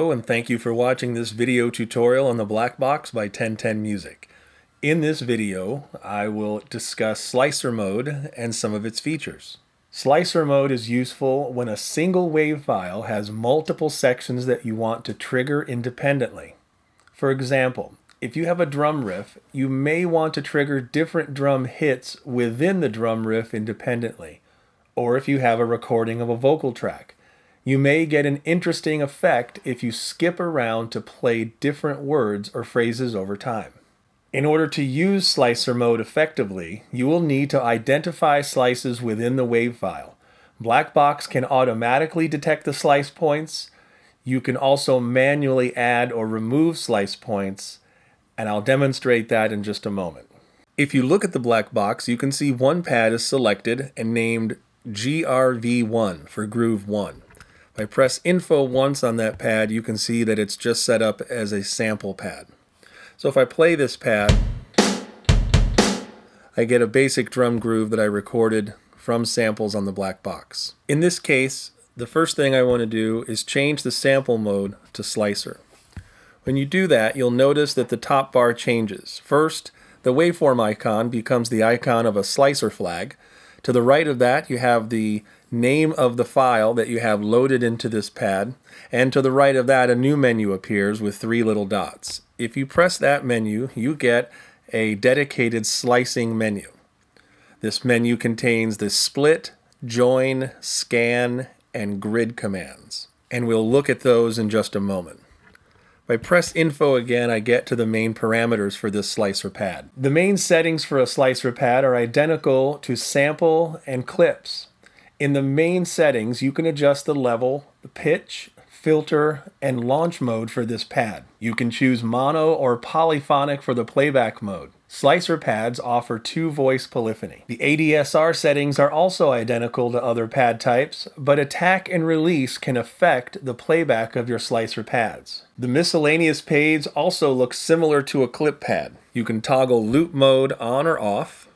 Hello and thank you for watching this video tutorial on the Black Box by 1010 Music. In this video, I will discuss slicer mode and some of its features. Slicer mode is useful when a single wave file has multiple sections that you want to trigger independently. For example, if you have a drum riff, you may want to trigger different drum hits within the drum riff independently. Or if you have a recording of a vocal track, you may get an interesting effect if you skip around to play different words or phrases over time. In order to use slicer mode effectively, you will need to identify slices within the wave file. Blackbox can automatically detect the slice points. You can also manually add or remove slice points, and I'll demonstrate that in just a moment. If you look at the black box, you can see one pad is selected and named GRV1 for Groove 1. If I press Info once on that pad, you can see that it's just set up as a sample pad. So if I play this pad, I get a basic drum groove that I recorded from samples on the black box. In this case, the first thing I want to do is change the sample mode to slicer. When you do that, you'll notice that the top bar changes. First, the waveform icon becomes the icon of a slicer flag. To the right of that, you have the name of the file that you have loaded into this pad, and to the right of that, a new menu appears with three little dots. If you press that menu, you get a dedicated slicing menu. This menu contains the split, join, scan, and grid commands, and we'll look at those in just a moment. If I press Info again, I get to the main parameters for this slicer pad. The main settings for a slicer pad are identical to sample and clips. In the main settings, you can adjust the level, the pitch, filter, and launch mode for this pad. You can choose mono or polyphonic for the playback mode. Slicer pads offer two-voice polyphony. The ADSR settings are also identical to other pad types, but attack and release can affect the playback of your slicer pads. The miscellaneous page also looks similar to a clip pad. You can toggle loop mode on or off.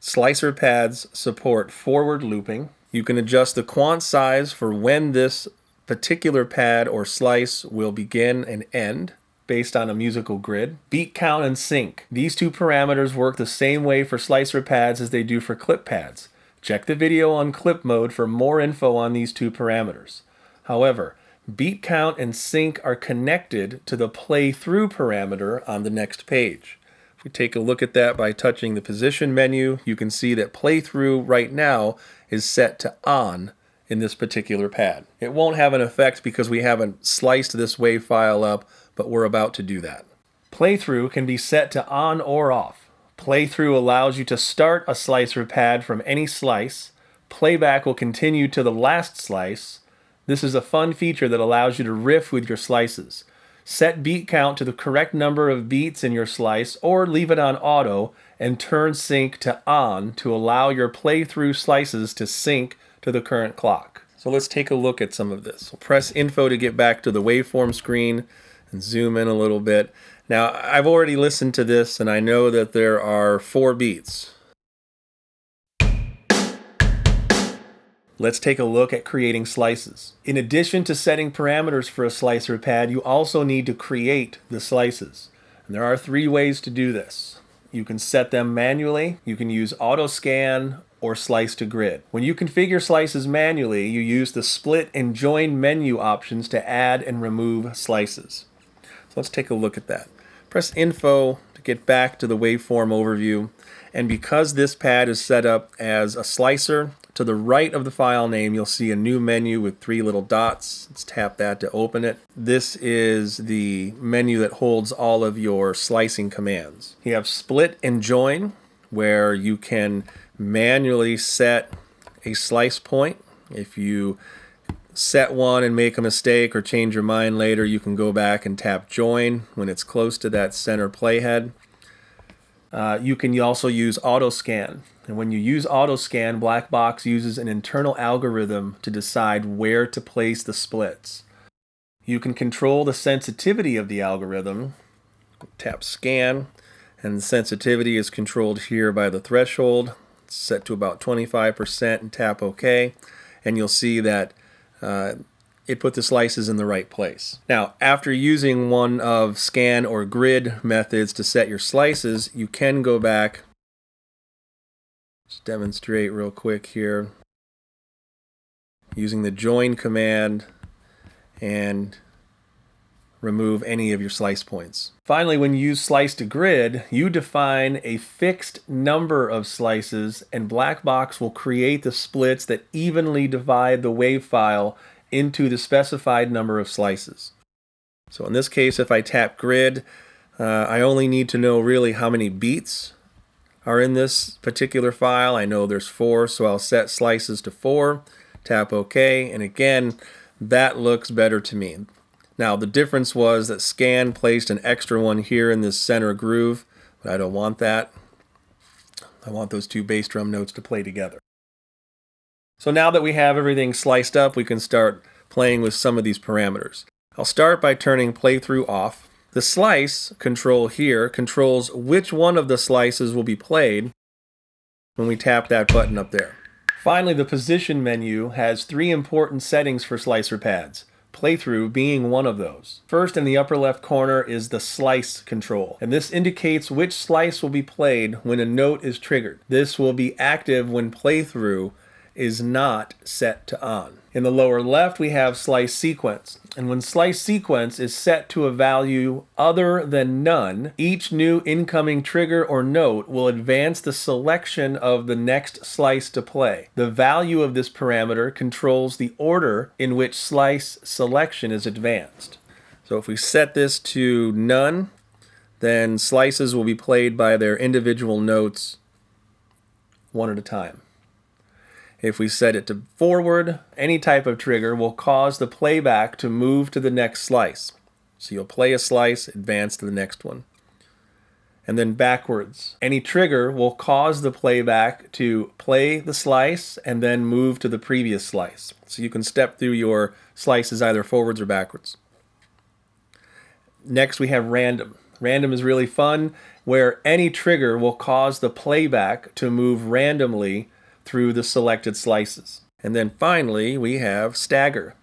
Slicer pads support forward looping. You can adjust the quant size for when this particular pad or slice will begin and end based on a musical grid. Beat count and sync. These two parameters work the same way for slicer pads as they do for clip pads. Check the video on clip mode for more info on these two parameters. However, beat count and sync are connected to the play through parameter on the next page. If we take a look at that by touching the position menu, you can see that play through right now is set to on in this particular pad. It won't have an effect because we haven't sliced this wave file up, but we're about to do that. Playthrough can be set to on or off. Playthrough allows you to start a slicer pad from any slice. Playback will continue to the last slice. This is a fun feature that allows you to riff with your slices. Set beat count to the correct number of beats in your slice or leave it on auto and turn sync to on to allow your playthrough slices to sync to the current clock. So let's take a look at some of this. We'll press Info to get back to the waveform screen and zoom in a little bit. Now, I've already listened to this and I know that there are 4 beats. Let's take a look at creating slices. In addition to setting parameters for a slicer pad, you also need to create the slices. And there are 3 ways to do this. You can set them manually, you can use auto scan, or slice to grid. When you configure slices manually, you use the split and join menu options to add and remove slices. So let's take a look at that. Press Info to get back to the waveform overview, and because this pad is set up as a slicer, to the right of the file name you'll see a new menu with 3 little dots. Let's tap that to open it. This is the menu that holds all of your slicing commands. You have split and join, where you can manually set a slice point. If you set one and make a mistake or change your mind later, you can go back and tap join when it's close to that center playhead. You can also use auto scan, and when you use auto scan, Blackbox uses an internal algorithm to decide where to place the splits. You can control the sensitivity of the algorithm. Tap scan, and the sensitivity is controlled here by the threshold. It's set to about 25% and tap OK, and you'll see that it put the slices in the right place. Now, after using one of scan or grid methods to set your slices, you can go back. Just demonstrate real quick here. Using the join command and remove any of your slice points. Finally, when you use slice to grid, you define a fixed number of slices, and blackbox will create the splits that evenly divide the wave file into the specified number of slices. So in this case, if I tap grid, I only need to know really how many beats are in this particular file. I know there's 4, so I'll set slices to 4, tap OK, and again, that looks better to me. Now, the difference was that scan placed an extra one here in this center groove, but I don't want that. I want those two bass drum notes to play together. So now that we have everything sliced up, we can start playing with some of these parameters. I'll start by turning playthrough off. The slice control here controls which one of the slices will be played when we tap that button up there. Finally, the position menu has 3 important settings for slicer pads, playthrough being one of those. First, in the upper left corner is the slice control, and this indicates which slice will be played when a note is triggered. This will be active when playthrough is not set to on. In the lower left, we have slice sequence, and when slice sequence is set to a value other than none, each new incoming trigger or note will advance the selection of the next slice to play. The value of this parameter controls the order in which slice selection is advanced. So if we set this to none, then slices will be played by their individual notes one at a time. If we set it to forward, any type of trigger will cause the playback to move to the next slice. So you'll play a slice, advance to the next one. And then backwards, any trigger will cause the playback to play the slice and then move to the previous slice. So you can step through your slices either forwards or backwards. Next we have random. Random is really fun, where any trigger will cause the playback to move randomly through the selected slices. And then finally, we have stagger.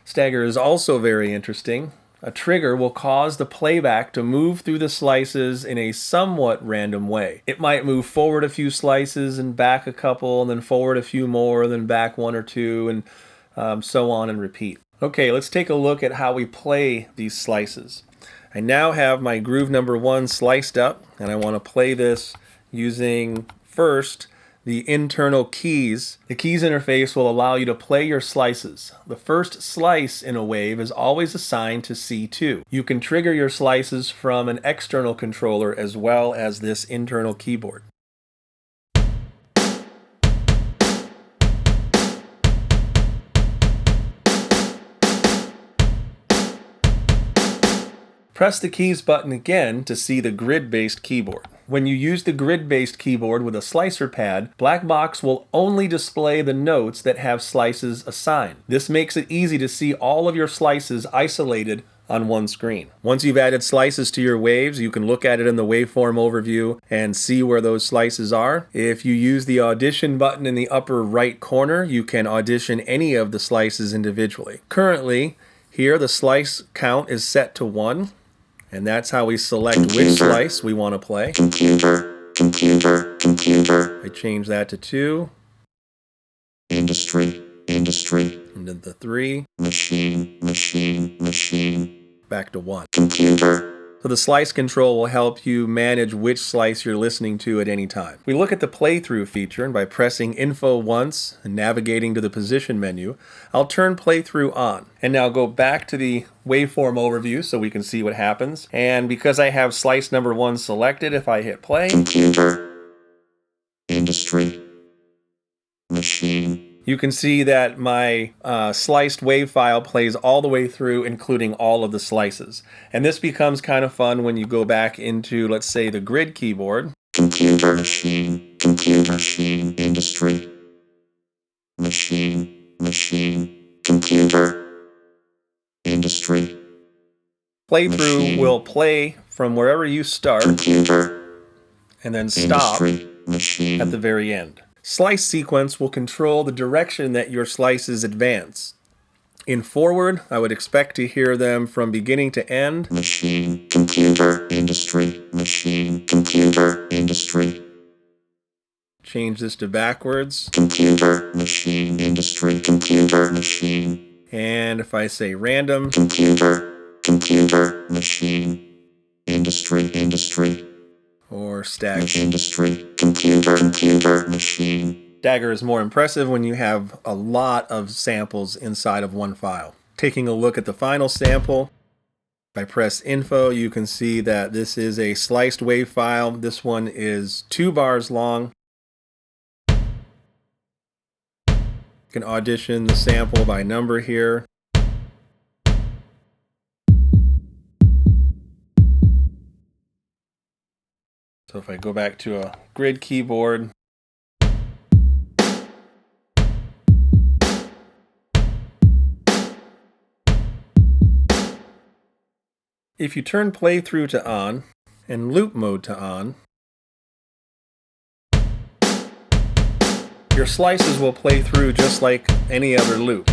Stagger is also very interesting. A trigger will cause the playback to move through the slices in a somewhat random way. It might move forward a few slices and back a couple, and then forward a few more, then back 1 or 2, and so on and repeat. Okay, let's take a look at how we play these slices. I now have my groove number 1 sliced up, and I want to play this using first the internal keys. The keys interface will allow you to play your slices. The first slice in a wave is always assigned to C2. You can trigger your slices from an external controller as well as this internal keyboard. Press the keys button again to see the grid-based keyboard. When you use the grid-based keyboard with a slicer pad, blackbox will only display the notes that have slices assigned. This makes it easy to see all of your slices isolated on one screen. Once you've added slices to your waves, you can look at it in the waveform overview and see where those slices are. If you use the audition button in the upper right corner, you can audition any of the slices individually. Currently, here the slice count is set to 1. And that's how we select which slice we want to play. I change that to 2. Industry. And then the 3. Back to 1. So the slice control will help you manage which slice you're listening to at any time. We look at the playthrough feature, and by pressing info once and navigating to the position menu, I'll turn playthrough on. And now go back to the waveform overview so we can see what happens. And because I have slice number 1 selected, if I hit play, industry, machine, you can see that my sliced wave file plays all the way through, including all of the slices. And this becomes kind of fun when you go back into, let's say, the grid keyboard. Computer, machine, industry, machine, computer, industry. Playthrough will play from wherever you start, computer, and then stop industry, at the very end. Slice sequence will control the direction that your slices advance. In forward, I would expect to hear them from beginning to end. Machine, computer, industry, machine, computer, industry. Change this to backwards. Computer, machine, industry, computer, machine. And if I say random, Computer, computer, machine, industry, industry. or stagger. Industry, computer, computer, machine. Stagger is more impressive when you have a lot of samples inside of one file. Taking a look at the final sample, if I press info, you can see that this is a sliced wave file. This one is 2 bars long. You can audition the sample by number here. So if I go back to a grid keyboard, if you turn playthrough to on and loop mode to on, your slices will play through just like any other loop.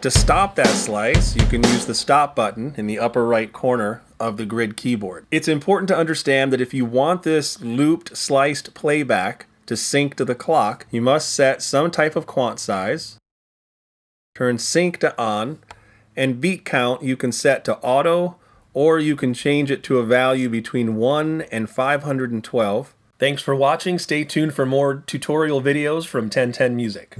To stop that slice, you can use the stop button in the upper right corner of the grid keyboard. It's important to understand that if you want this looped sliced playback to sync to the clock, you must set some type of quant size, turn sync to on, and beat count you can set to auto, or you can change it to a value between 1 and 512. Thanks for watching. Stay tuned for more tutorial videos from 1010 Music.